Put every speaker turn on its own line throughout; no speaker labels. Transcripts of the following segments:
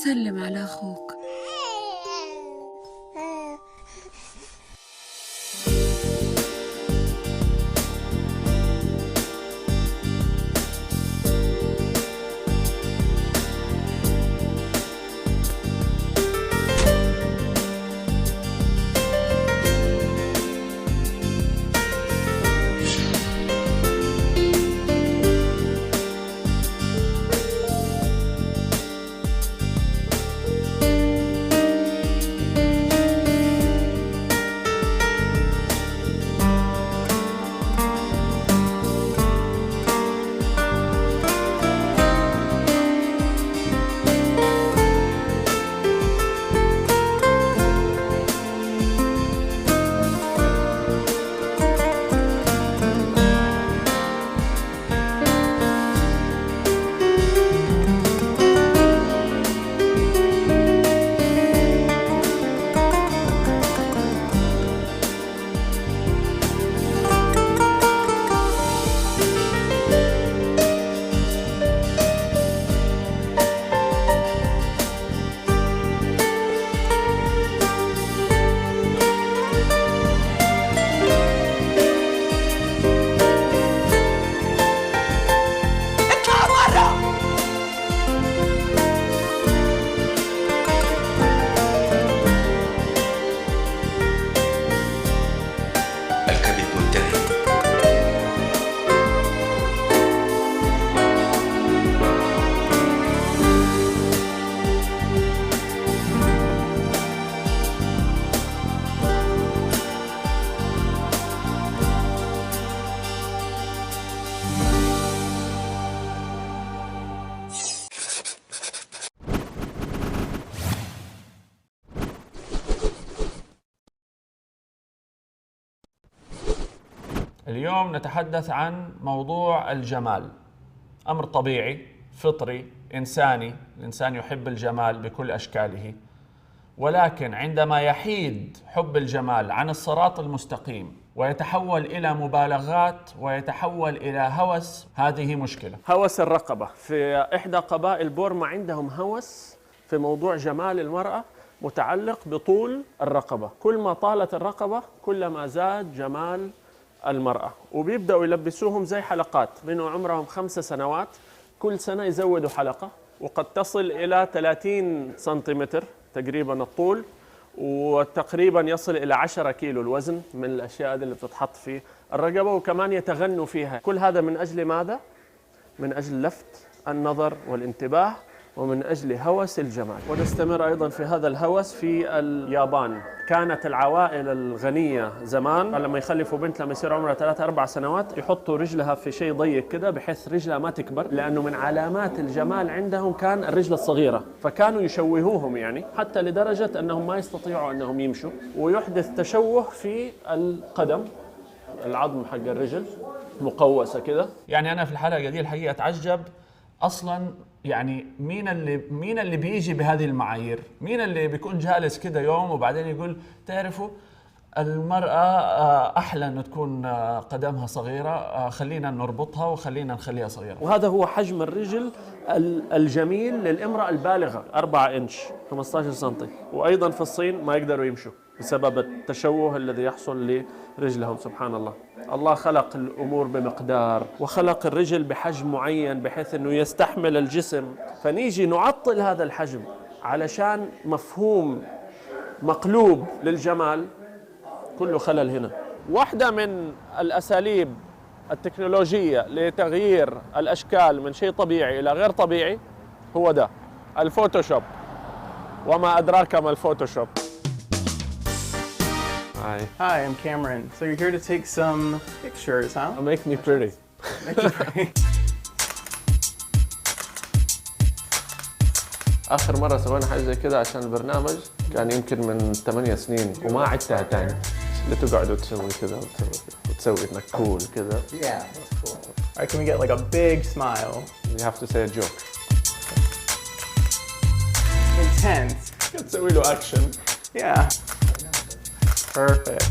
سلم على أخوك.
اليوم نتحدث عن موضوع الجمال. أمر طبيعي فطري إنساني، الإنسان يحب الجمال بكل أشكاله، ولكن عندما يحيد حب الجمال عن الصراط المستقيم ويتحول إلى مبالغات ويتحول إلى هوس، هذه مشكلة. هوس الرقبة. في إحدى قبائل بورما عندهم هوس في موضوع جمال المرأة متعلق بطول الرقبة. كل ما طالت الرقبة كلما زاد جمال المرأة، وبيبدأوا يلبسوهم زي حلقات من عمرهم 5 سنوات، كل سنة يزودوا حلقة وقد تصل إلى 30 سنتيمتر تقريبا الطول، وتقريبا يصل إلى 10 كيلو الوزن من الأشياء اللي بتتحط في الرقبة، وكمان يتغنوا فيها. كل هذا من أجل ماذا؟ من أجل لفت النظر والانتباه ومن أجل هوس الجمال. ونستمر أيضا في هذا الهوس في اليابان. كانت العوائل الغنية زمان لما يخلفوا بنت لما يصير عمرها 3-4 سنوات يحطوا رجلها في شيء ضيق كده بحيث رجلها ما تكبر، لأنه من علامات الجمال عندهم كان الرجل الصغيرة، فكانوا يشوهوهم يعني حتى لدرجة أنهم ما يستطيعوا أنهم يمشوا، ويحدث تشوه في القدم، العظم حق الرجل مقوسة كده. يعني أنا في الحلقة دي الحقيقة أتعجب أصلاً، يعني مين اللي بيجي بهذه المعايير؟ مين اللي بيكون جالس كده يوم وبعدين يقول تعرفوا المرأة أحلى أن تكون قدمها صغيرة، خلينا نربطها وخلينا نخليها صغيرة. وهذا هو حجم الرجل الجميل للامرأة البالغة، 4 إنش 15 سنتي. وأيضا في الصين ما يقدروا يمشوا بسبب التشوه الذي يحصل لرجلهم. سبحان الله، الله خلق الأمور بمقدار وخلق الرجل بحجم معين بحيث أنه يستحمل الجسم، فنيجي نعطل هذا الحجم علشان مفهوم مقلوب للجمال. كله خلل هنا. واحدة من الأساليب التكنولوجية لتغيير الأشكال من شيء طبيعي إلى غير طبيعي هو ده الفوتوشوب. وما أدراك ما الفوتوشوب.
Hi, I'm Cameron. So you're here to take some pictures, huh?
Make me pretty.
Make you pretty.
آخر مرة سوينا حاجة زي كده عشان البرنامج كان يمكن من 8 سنين وما عدتها تاني. اللي تقعدوا تسوي كذا وتسوي إنك كول كذا.
Yeah, that's cool. All right, can we get like a big smile?
You have to say a joke.
Intense.
تسوي له أكشن.
Yeah. Perfect.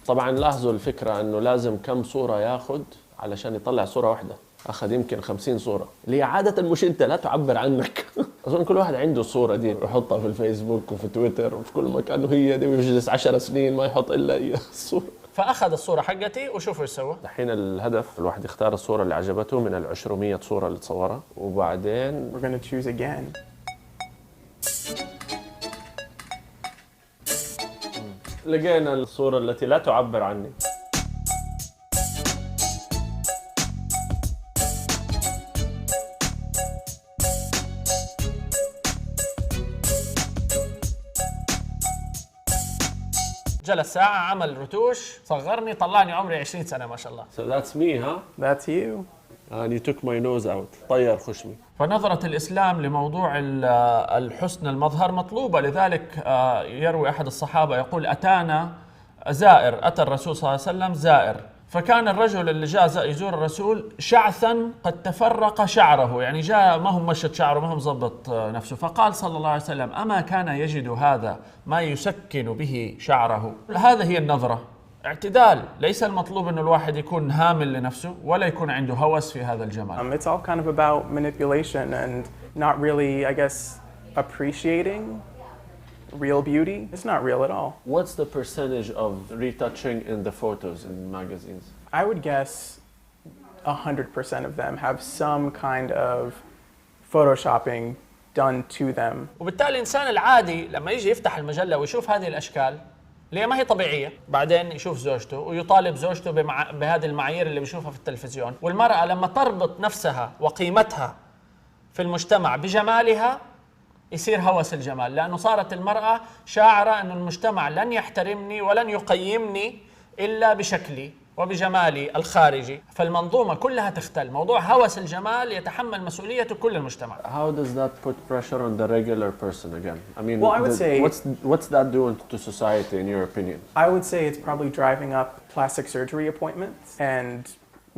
طبعا لاحظوا الفكرة انه لازم كم صورة ياخد علشان يطلع صورة واحدة. اخذ يمكن 50 صورة اللي هي عادة مش انت، لا تعبر عنك. اظن كل واحد عنده الصورة دي يحطها في الفيسبوك وفي تويتر وفي كل مكان، وهي دي بيجلس 10 سنين ما يحط الا هي الصورة. فاخذ الصورة حقتي وشوفوا ايش سوى. الحين الهدف الواحد يختار الصورة اللي عجبته من ال 200 صورة اللي تصورها، وبعدين
We're gonna choose again.
لقينا الصورة التي لا تعبر عني. جلس ساعة، عمل رتوش، صغرني، طلعني عمري 20 سنة ما شاء الله. So that's me, huh?
That's you.
And you took my nose out. طير خشمي. فنظرة الإسلام لموضوع الحسن المظهر مطلوبة، لذلك يروي أحد الصحابة يقول أتانا زائر، أتى الرسول صلى الله عليه وسلم زائر، فكان الرجل اللي جاء يزور الرسول شعثا قد تفرق شعره، يعني جاء ما هو مشط شعره، ما هو مضبط نفسه، فقال صلى الله عليه وسلم أما كان يجد هذا ما يسكن به شعره. هذا هي النظرة، اعتدال، ليس المطلوب أن الواحد يكون هامل لنفسه ولا يكون عنده هوس في هذا الجمال.
It's all kind of about manipulation and not really, I guess, appreciating real beauty. It's not real at all.
What's the percentage of retouching in the photos in magazines?
I would guess 100% of them have some kind of photoshopping done to them.
وبالتالي الإنسان العادي لما يجي يفتح المجلة ويشوف هذه الأشكال اللي ما هي طبيعية، بعدين يشوف زوجته ويطالب زوجته بهذه المعايير اللي بيشوفها في التلفزيون، والمرأة لما تربط نفسها وقيمتها في المجتمع بجمالها يصير هوس الجمال، لأنه صارت المرأة شاعرة أن المجتمع لن يحترمني ولن يقيمني إلا بشكلي وبجمالي الخارجي، فالمنظومة كلها تختل. موضوع هوس الجمال يتحمل مسؤولية كل المجتمع. How does that put pressure on the regular person again? I mean,
well, I would say
what's that doing to society in your opinion?
I would say it's probably driving up plastic surgery appointments and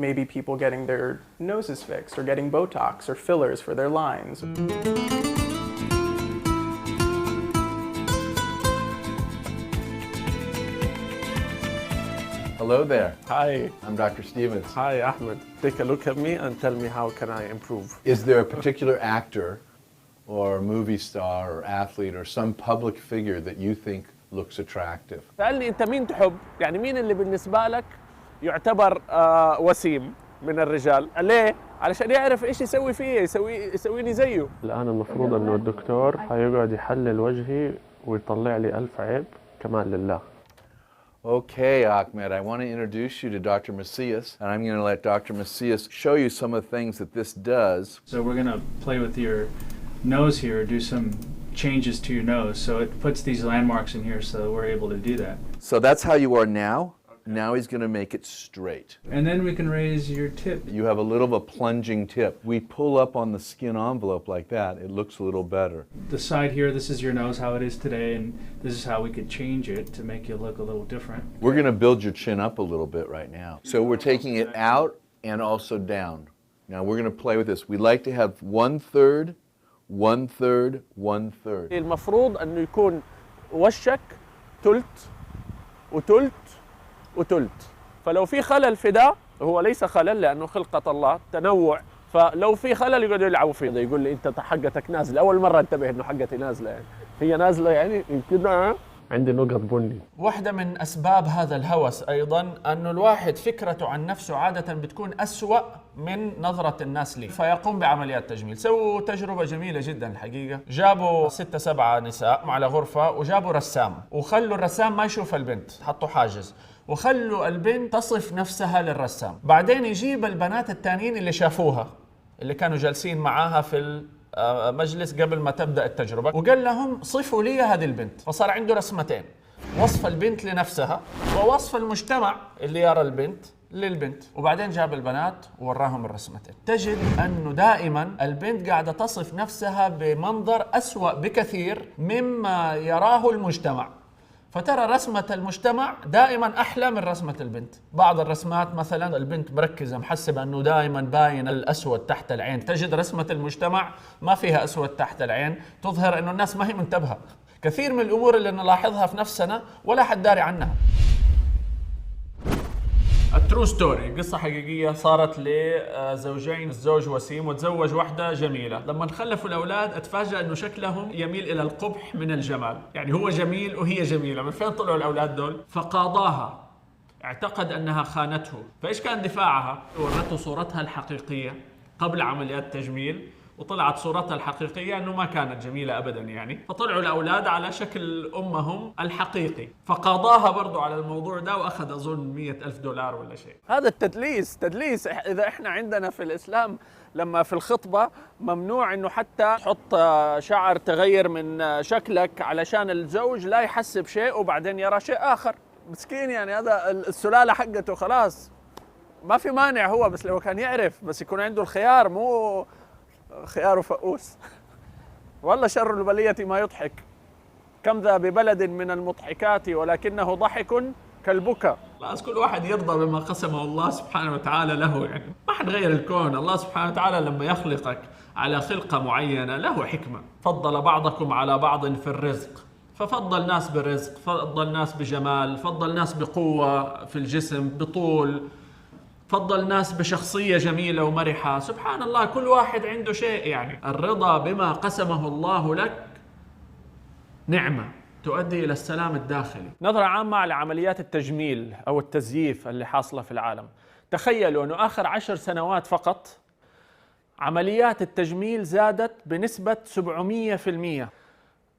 maybe people getting their noses fixed or getting Botox or fillers for their lines.
Hello there.
Hi.
I'm Dr. Stevens.
Hi, Ahmed. Take a look at me and tell me how can I improve.
Is there a particular actor or movie star or athlete or some public figure that you think looks attractive?
سألني أنت مين تحب؟ يعني مين اللي بالنسبة لك يعتبر وسيم من الرجال؟ ليه؟ علشان يعرف إيش يسوي فيه، يسويني زيه. الآن المفروض إنه الدكتور هيقعد يحلل وجهي ويطلع لي 1000 عيب كمان لله.
Okay, Ahmed, I want to introduce you to Dr. Macias, and I'm going to let Dr. Macias show you some of the things that this does.
So we're going to play with your nose here, do some changes to your nose. So it puts these landmarks in here so we're able to do that.
So that's how you are now. Now he's going to make it straight.
And then we can raise your tip.
You have a little of a plunging tip. We pull up on the skin envelope like that. It looks a little better.
The side here, this is your nose, how it is today, and this is how we could change it to make you look a little different.
We're going to build your chin up a little bit right now. So we're taking it out and also down. Now we're going to play with this. We like to have 1/3, 1/3, 1/3.
المفروض أنه يكون وشك تلت وتلت وتلت، فلو في خلل في ده هو ليس خلل لأنه خلقة الله تنوع، فلو في خلل يقعدوا يلعبوا فيه. يقول لي أنت حقتك نازلة، أول مرة انتبه إنه حقتي نازلة، يعني هي نازلة يعني كده. عندي نقط بني. واحدة من أسباب هذا الهوس أيضا أنه الواحد فكرته عن نفسه عادة بتكون أسوأ من نظرة الناس لي، فيقوم بعمليات تجميل. سووا تجربة جميلة جدا الحقيقة، جابوا 6-7 نساء على غرفة وجابوا رسام وخلوا الرسام ما يشوف البنت، حطوا حاجز وخلوا البنت تصف نفسها للرسام، بعدين يجيب البنات التانيين اللي شافوها اللي كانوا جالسين معاها في مجلس قبل ما تبدأ التجربة وقال لهم صفوا لي هذه البنت، فصار عنده رسمتين، وصف البنت لنفسها ووصف المجتمع اللي يرى البنت للبنت، وبعدين جاب البنات ووراهم الرسمتين. تجد أنه دائما البنت قاعدة تصف نفسها بمنظر أسوأ بكثير مما يراه المجتمع، فترى رسمة المجتمع دائما أحلى من رسمة البنت. بعض الرسمات مثلا البنت مركزة محسبة أنه دائما باين الأسود تحت العين، تجد رسمة المجتمع ما فيها أسود تحت العين، تظهر أنه الناس ما هي منتبهة. كثير من الأمور اللي نلاحظها في نفسنا ولا حد داري عنها. ترو ستوري، قصة حقيقية صارت لزوجين، الزوج وسيم وتزوج واحدة جميلة. لما خلفوا الأولاد اتفاجأ أنه شكلهم يميل إلى القبح من الجمال، يعني هو جميل وهي جميلة. من فين طلعوا الأولاد دول؟ فقاضاها، اعتقد أنها خانته. فإيش كان دفاعها؟ ورته صورتها الحقيقية قبل عمليات التجميل، وطلعت صورتها الحقيقية أنه ما كانت جميلة أبدا يعني. فطلعوا الأولاد على شكل أمهم الحقيقي، فقاضاها برضو على الموضوع ده وأخذ أظن $100,000 ولا شيء. هذا التدليس تدليس. إذا إحنا عندنا في الإسلام لما في الخطبة ممنوع أنه حتى تحط شعر تغير من شكلك علشان الزوج لا يحسب شيء وبعدين يرى شيء آخر. مسكين يعني، هذا السلالة حقته خلاص ما في مانع هو، بس لو كان يعرف، بس يكون عنده الخيار، مو خيار فؤوس. والله شر البلية ما يضحك، كم ذا ببلد من المضحكات ولكنه ضحك كالبكا. خلاص كل واحد يرضى بما قسمه الله سبحانه وتعالى له، يعني ما حنغير الكون. الله سبحانه وتعالى لما يخلقك على خلقة معينة له حكمة. فضل بعضكم على بعض في الرزق، ففضل ناس برزق، فضل ناس بجمال، فضل ناس بقوة في الجسم، بطول، فضل ناس بشخصية جميلة ومرحة. سبحان الله، كل واحد عنده شيء. يعني الرضا بما قسمه الله لك نعمة تؤدي إلى السلام الداخلي. نظرة عامة على عمليات التجميل أو التزييف اللي حاصلة في العالم. تخيلوا أنه آخر 10 سنوات فقط عمليات التجميل زادت بنسبة 700%.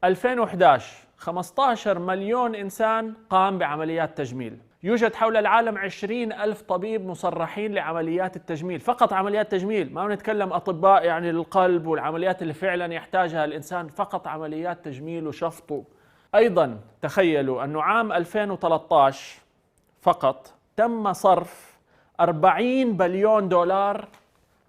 2011 15 مليون إنسان قام بعمليات تجميل. يوجد حول العالم 20,000 طبيب مصرحين لعمليات التجميل، فقط عمليات تجميل، ما نتكلم أطباء يعني للقلب والعمليات اللي فعلا يحتاجها الإنسان، فقط عمليات تجميل وشفط. أيضا تخيلوا أنه عام 2013 فقط تم صرف 40 بليون دولار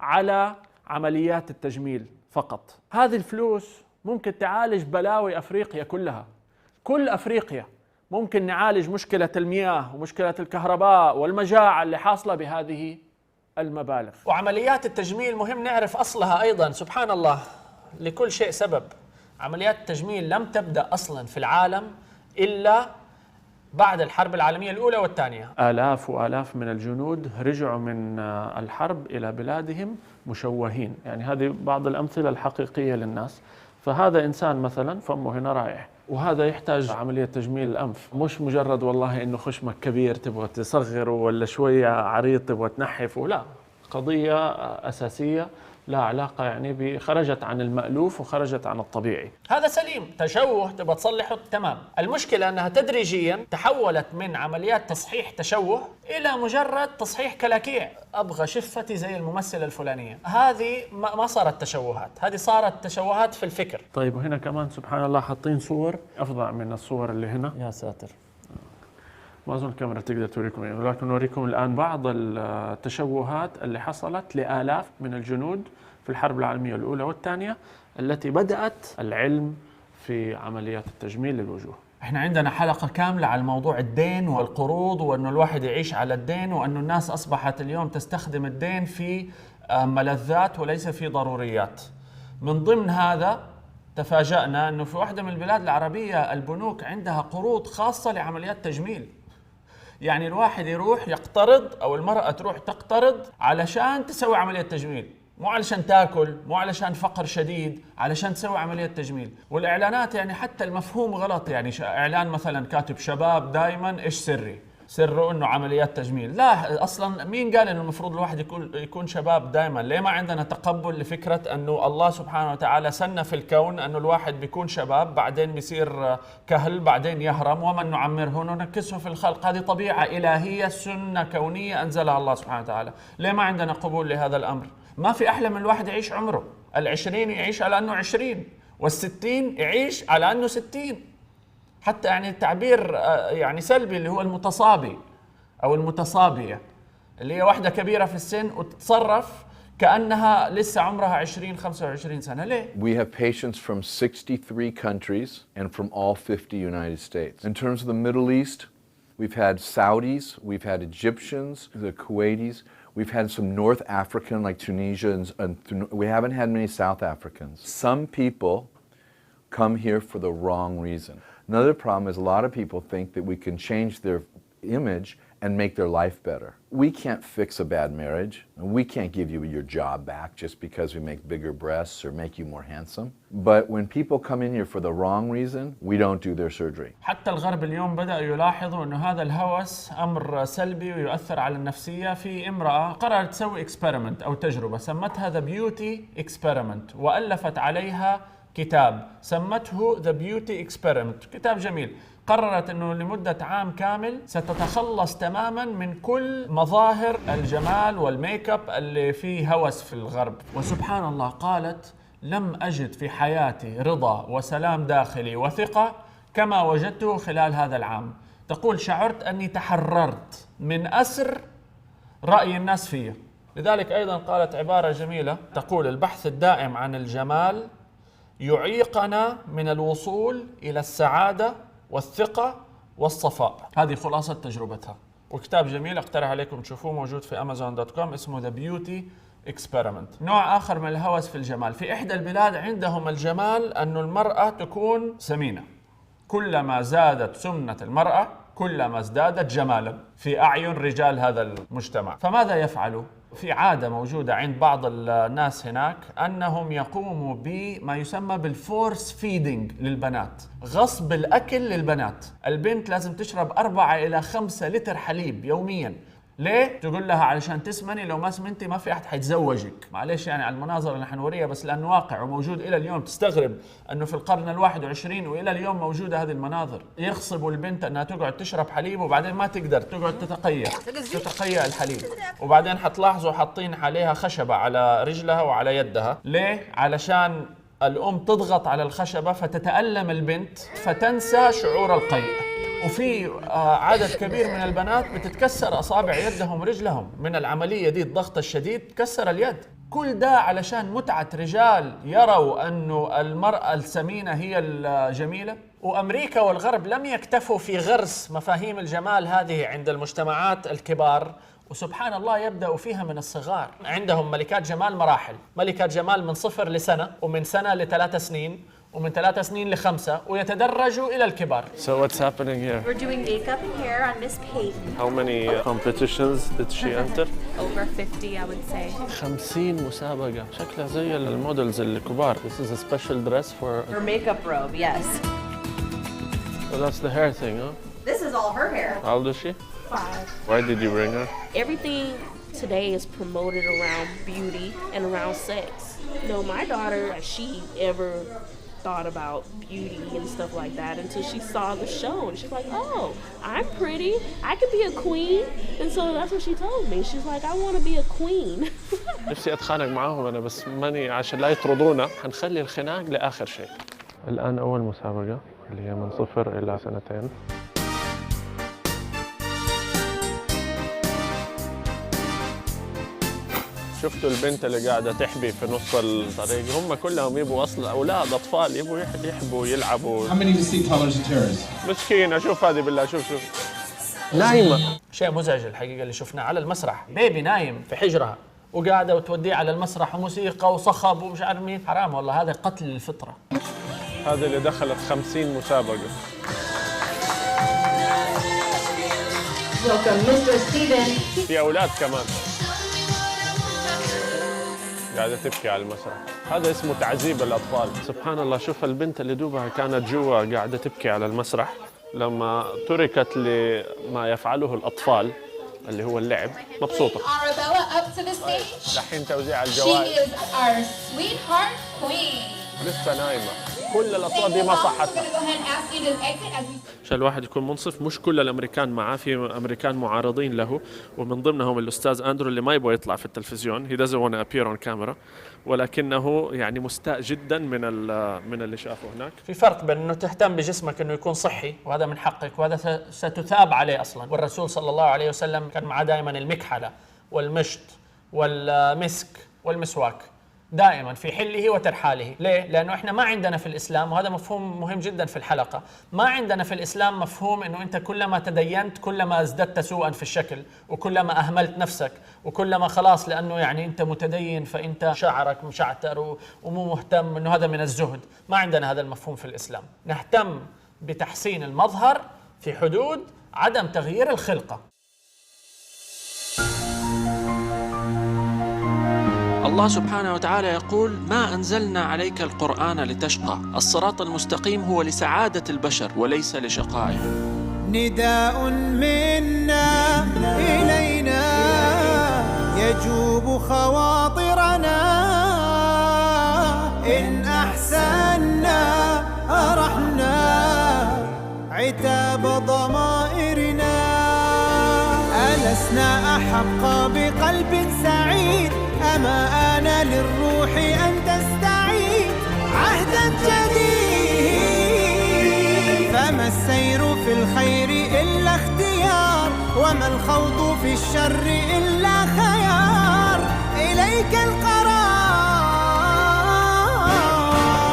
على عمليات التجميل فقط. هذه الفلوس ممكن تعالج بلاوي أفريقيا كلها. كل أفريقيا ممكن نعالج مشكلة المياه ومشكلة الكهرباء والمجاعة اللي حاصلة بهذه المبالغ. وعمليات التجميل مهم نعرف أصلها أيضا. سبحان الله، لكل شيء سبب. عمليات التجميل لم تبدأ أصلا في العالم إلا بعد الحرب العالمية الأولى والثانية. آلاف وآلاف من الجنود رجعوا من الحرب إلى بلادهم مشوهين. يعني هذه بعض الأمثلة الحقيقية للناس. فهذا إنسان مثلا فمه هنا رايح، وهذا يحتاج عملية تجميل الأنف، مش مجرد والله إنه خشمك كبير تبغى تصغره ولا شوية عريض تبغى تنحفه، لا، قضية أساسية لا علاقة يعني خرجت عن المألوف وخرجت عن الطبيعي. هذا سليم، تشوه تبغى تصلحه تمام. المشكلة أنها تدريجيا تحولت من عمليات تصحيح تشوه إلى مجرد تصحيح كلاكيع. أبغى شفتي زي الممثلة الفلانية. هذه ما صارت تشوهات، هذه صارت تشوهات في الفكر. طيب وهنا كمان سبحان الله حاطين صور أفظع من الصور اللي هنا. يا ساتر، ما أظن الكاميرا تقدر توريكم، ولكن نوريكم الآن بعض التشوهات اللي حصلت لآلاف من الجنود في الحرب العالمية الأولى والثانية التي بدأت العلم في عمليات التجميل للوجوه. احنا عندنا حلقة كاملة على الموضوع الدين والقروض، وأنه الواحد يعيش على الدين، وأنه الناس أصبحت اليوم تستخدم الدين في ملذات وليس في ضروريات. من ضمن هذا تفاجأنا أنه في واحدة من البلاد العربية البنوك عندها قروض خاصة لعمليات تجميل. يعني الواحد يروح يقترض أو المرأة تروح تقترض علشان تسوي عملية تجميل، مو علشان تاكل، مو علشان فقر شديد، علشان تسوي عملية تجميل. والإعلانات يعني حتى المفهوم غلط. يعني إعلان مثلا كاتب شباب دائما إيش سره إنه عمليات تجميل. لا، أصلا مين قال إنه المفروض الواحد يكون شباب دائما؟ ليه ما عندنا تقبل لفكرة إنه الله سبحانه وتعالى سنة في الكون إنه الواحد بيكون شباب بعدين بيصير كهل بعدين يهرم، ومن نعمره ننكسه في الخلق. هذه طبيعة إلهية، سنة كونية أنزلها الله سبحانه وتعالى. ليه ما عندنا قبول لهذا الأمر؟ ما في أحلى من الواحد يعيش عمره 20 يعيش على أنه 20، وال60 يعيش على أنه 60. حتى يعني التعبير يعني سلبي اللي هو المتصابي أو المتصابية، اللي هي واحدة كبيرة في السن وتتصرف كأنها لسه عمرها 20-25 سنة. ليه؟
We have patients from 63 countries and from all 50 United States. In terms of the Middle East, we've had Saudis, we've had Egyptians, the Kuwaitis, we've had some North African like Tunisia, and we haven't had many South Africans. Some people come here for the wrong reason. Another problem is a lot of people think that we can change their image and make their life better. We can't fix a bad marriage, and we can't give you your job back just because we make bigger breasts or make you more handsome. But when people come in here for the wrong reason, we don't do their surgery.
حتى الغرب اليوم بدأوا يلاحظوا أنه هذا الهوس أمر سلبي ويؤثر على النفسية. في امرأة قررت تسوي اكسبيرمنت أو تجربة سمتها The Beauty Experiment، وألفت عليها كتاب سمته The Beauty Experiment، كتاب جميل. قررت أنه لمدة عام كامل ستتخلص تماما من كل مظاهر الجمال والميك اب اللي فيه هوس في الغرب. وسبحان الله قالت لم أجد في حياتي رضا وسلام داخلي وثقة كما وجدته خلال هذا العام. تقول شعرت أني تحررت من أسر رأي الناس فيه. لذلك أيضا قالت عبارة جميلة تقول البحث الدائم عن الجمال يعيقنا من الوصول إلى السعادة والثقة والصفاء. هذه خلاصة تجربتها، وكتاب جميل اقترح عليكم تشوفوه موجود في amazon.com اسمه The Beauty Experiment. نوع آخر من الهوس في الجمال، في إحدى البلاد عندهم الجمال أن المرأة تكون سمينة، كلما زادت سمنة المرأة كلما ازدادت جمالا في أعين رجال هذا المجتمع. فماذا يفعلوا؟ في عادة موجودة عند بعض الناس هناك أنهم يقوموا بما يسمى بالفورس فيدينج للبنات، غصب الأكل للبنات. البنت لازم تشرب 4 إلى 5 لتر حليب يوميا. ليه؟ تقول لها علشان تسمني، لو ما سمنتي ما في أحد حيتزوجك. معلش يعني على المناظر اللي حنوريها بس لأنه واقع وموجود إلى اليوم. تستغرب أنه في القرن ال21 وإلى اليوم موجودة هذه المناظر. يغصبوا البنت أنها تقعد تشرب حليب وبعدين ما تقدر تقعد تتقيأ الحليب، وبعدين حتلاحظوا حاطين عليها خشبة على رجلها وعلى يدها. ليه؟ علشان الأم تضغط على الخشبة فتتألم البنت فتنسى شعور القيء. وفي عدد كبير من البنات بتتكسر أصابع يدهم ورجلهم من العملية دي، الضغط الشديد تكسر اليد. كل ده علشان متعة رجال يروا أنه المرأة السمينة هي الجميلة. وأمريكا والغرب لم يكتفوا في غرس مفاهيم الجمال هذه عند المجتمعات الكبار، وسبحان الله يبدأوا فيها من الصغار. عندهم ملكات جمال مراحل، ملكة جمال من 0 لسنة، ومن سنة ل3 سنين، ومن 3 سنين ل5، ويتدرجوا إلى الكبار.
So what's happening here?
We're doing makeup and hair on Miss Peyton.
How many competitions did she enter?
Over 50, I would say.
50 مسابقة، شكلها زي المودلز الكبار. This is a special dress for...
Her makeup robe, yes.
So that's the hair thing, huh?
This is all her hair.
How old is she?
5.
Why did you bring her?
Everything today is promoted around beauty and around sex. No, my daughter, she ever thought about beauty and stuff like that until she saw the show and she's like, oh, I'm pretty, I could be a queen. And so that's what she told me. She's like, I want to be a queen.
نفسي أتخانق معاهم أنا بس ماني عشان لا يطردونا، حنخلي الخناق لآخر شيء. الآن أول مسابقة اللي هي من 0 إلى 2. شفتوا البنت اللي قاعدة تحبي في نص الطريق؟ هم كلهم يبوا أصلا أولاد أطفال يبوا يحبوا يلعبوا.
How many distinct colors of terrors?
مسكينة، شوف هذه بالله، شوف نايمة.
شيء مزعج الحقيقة اللي شفناه على المسرح، بيبي نايم في حجرها وقاعدة وتوديه على المسرح وموسيقى وصخب ومش عارف مين. حرام والله، هذا قتل للفطرة.
هذه اللي دخلت 50 مسابقة.
Welcome, Mr. Steven.
في أولاد كمان قاعدة تبكي على المسرح. هذا اسمه تعذيب الأطفال. سبحان الله، شوف البنت اللي دوبها كانت جوا قاعدة تبكي على المسرح لما تركت لما يفعله الأطفال اللي هو اللعب، مبسوطة.
Arabella up to the stage.
دحين توزيع
She
الجوائز.
is our sweetheart queen.
لسه نايمة. كل الأصوات دي ما
We're
صحتها.
gonna go ahead and ask you to exit as we
عشان الواحد يكون منصف، مش كل الامريكان معاه، في امريكان معارضين له، ومن ضمنهم الاستاذ اندرو اللي ما يبغى يطلع في التلفزيون. he doesn't want to appear on camera، ولكنه يعني مستاء جدا من اللي شافه هناك.
في فرق بين انه تهتم بجسمك انه يكون صحي، وهذا من حقك، وهذا ستثاب عليه اصلا. والرسول صلى الله عليه وسلم كان معاه دائما المكحله والمشط والمسك والمسواك دائما في حله وترحاله. ليه؟ لأنه إحنا ما عندنا في الإسلام، وهذا مفهوم مهم جدا في الحلقة، ما عندنا في الإسلام مفهوم إنه أنت كلما تدينت كلما ازددت سوءا في الشكل، وكلما أهملت نفسك، وكلما خلاص لأنه يعني أنت متدين فأنت شعرك مشعتر ومو مهتم، إنه هذا من الزهد. ما عندنا هذا المفهوم في الإسلام. نهتم بتحسين المظهر في حدود عدم تغيير الخلقة. الله سبحانه وتعالى يقول: ما أنزلنا عليك القرآن لتشقى، الصراط المستقيم هو لسعادة البشر وليس لشقائهم.
نداء منا إلينا يجوب خواطرنا، إن أحسنا أرحنا عتاب ضمائرنا. ألسنا أحق بقلب سعيد، أما آن للروح أن تستعيد عهدا جديد. فما السير في الخير إلا اختيار، وما الخوض في الشر إلا خيار. إليك القرار،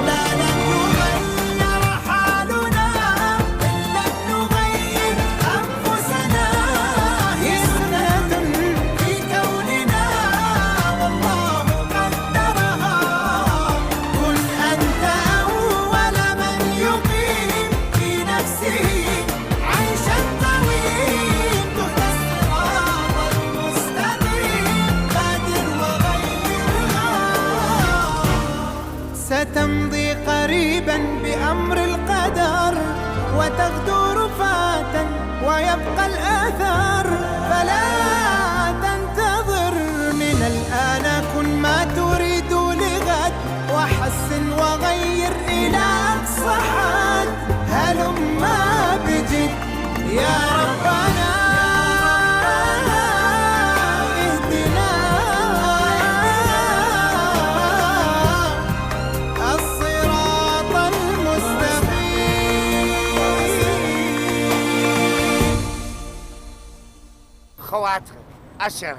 لا لن يغير حالنا إلا نغير أنفسنا. هي سنة في كوننا والله قدرها. كن أنت أول من يقيم في نفسه عيشا طويل. تهدى الصراط المستقيم، بادر وغيرها. ستمضي قريبا بأمر القدر، وتغدو رفاتا ويبقى الآثار. فلا تنتظر، من الآن كن ما تريد لغد، وحسن وغير إلى أقصى حد. هلما بجد يا ربنا، اهدنا الصراط المستقيم.
خواطر 10